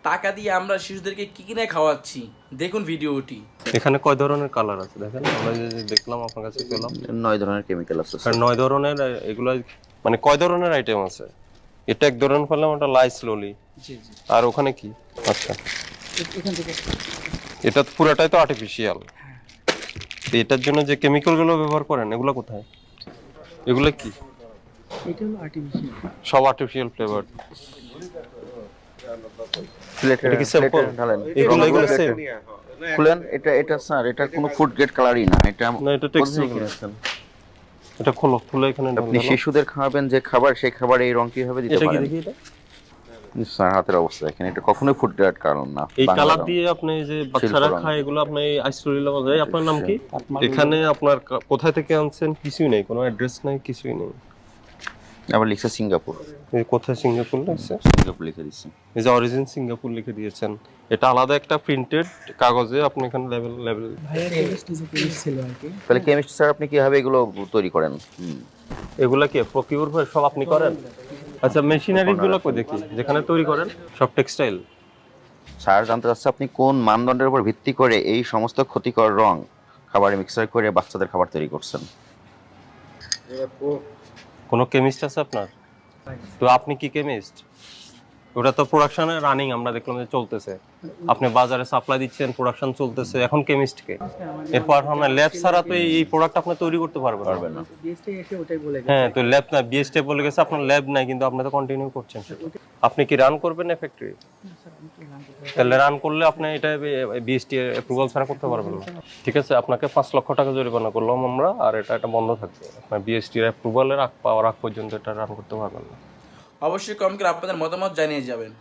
টাকা দিয়ে আমরা শিশুদেরকে কি কিনে খাওয়াচ্ছি, দেখুন ভিডিওটি। এখানে কয় ধরনের কালার আছে দেখেন, আমরা যে দেখলাম আপনার কাছে পেলাম 9 ধরনের কেমিক্যাল আছে আর 9 ধরনের। এগুলো মানে কয় ধরনের আইটেম আছে? এটা এক ধরনের পেলাম, ওটা লাই স্লোলি। জি জি। আর ওখানে কি? আচ্ছা, এখান থেকে এটা তো পুরোটাই তো আর্টিফিশিয়াল। এটার জন্য যে কেমিক্যাল গুলো ব্যবহার করেন এগুলো কোথায়? এগুলো কি? এটা হলো আর্টিফিশিয়াল, সব আর্টিফিশিয়াল ফ্লেভার। এটা কি স্যাম্পল? এগুলো এগুলো সেম খুলেন। এটা স্যার, এটা কোনো ফুড গ্রেড কালারই না। এটা না, এটা টেক্সচার কিনেছেন। এটা খোলো, খুলে এখানে আপনি শিশুদের খাওয়াবেন যে খাবার, সেই খাবার এই রং কিভাবে দিতে এটা কি পারেন? দেখি এটা? স্যার হাতের অবস্থা দেখেন, এটা কখনোই ফুড গ্রেড কালার না। এই বাংলা কালার রং। দিয়ে আপনি যে বাচ্চারা শিল্প রং। খায় এগুলো আপনি আইসক্রিম লাগানো যায়। আপনার নাম কি? এখানে আপনার কোথায় থেকে আনছেন কিছুই নেই, কোনো অ্যাড্রেস নাই, কিছুই নেই। আবার লিখছে সিঙ্গাপুর। এই কোথায় সিঙ্গাপুর লিখছে? সিঙ্গাপুর লিখে দিচ্ছে। এই যে অরিজিন সিঙ্গাপুর লিখে দিয়েছেন। এটা আলাদা একটা প্রিন্টেড কাগজে আপনি এখানে লেভেল ভাইয়া কেমিস্ট ছিল আর কি। তাহলে কেমিস্ট স্যার আপনি কিভাবে এগুলো তৈরি করেন? এগুলা কি প্রকিউর হয় সব আপনি করেন? আচ্ছা, মেশিনারিজ গুলো কই দেখি যেখানে তৈরি করেন? সব টেক্সটাইল। স্যার জানতে চাচ্ছে আপনি কোন মানদণ্ডের উপর ভিত্তি করে এই সমস্ত ক্ষতিকর রং খাবারে মিক্সার করে বাচ্চাদের খাবার তৈরি করছেন? কোনো কেমিস্ট আছে আপনার? তো আপনি কি কেমিস্ট? ওটা তো প্রোডাকশনে রানিং, আমরা দেখলাম যে চলতেছে। আপনি বাজারে সাপ্লাই দিচ্ছেন, প্রোডাকশন চলতেছে, এখন কেমিস্ট কে? এরপর আপনার ল্যাব ছাড়া তো এই প্রোডাক্ট আপনি তৈরি করতে পারবেন না। বিএসটি এসে ওটাই বলে গেছে। হ্যাঁ, তো ল্যাব না, বিএসটি বলে গেছে আপনার ল্যাব নাই, কিন্তু আপনি তো কন্টিনিউ করছেন সেটা। আপনি কি রান করবেন না ফ্যাক্টরি? তাহলে রান করলে আপনি এটা বিএসটি অ্যাপ্রুভাল ছাড়া করতে পারবেন না। ঠিক আছে, আপনাকে 5 লক্ষ টাকা জরিমানা করলাম আমরা, আর এটা বন্ধ থাকবে। আপনার বিএসটি অ্যাপ্রুভালের পাওয়ার আগ পর্যন্ত এটা রান করতে পারবেন না। অবশ্যই কমেন্ট করে আপনাদের মতামত জানিয়ে যাবেন।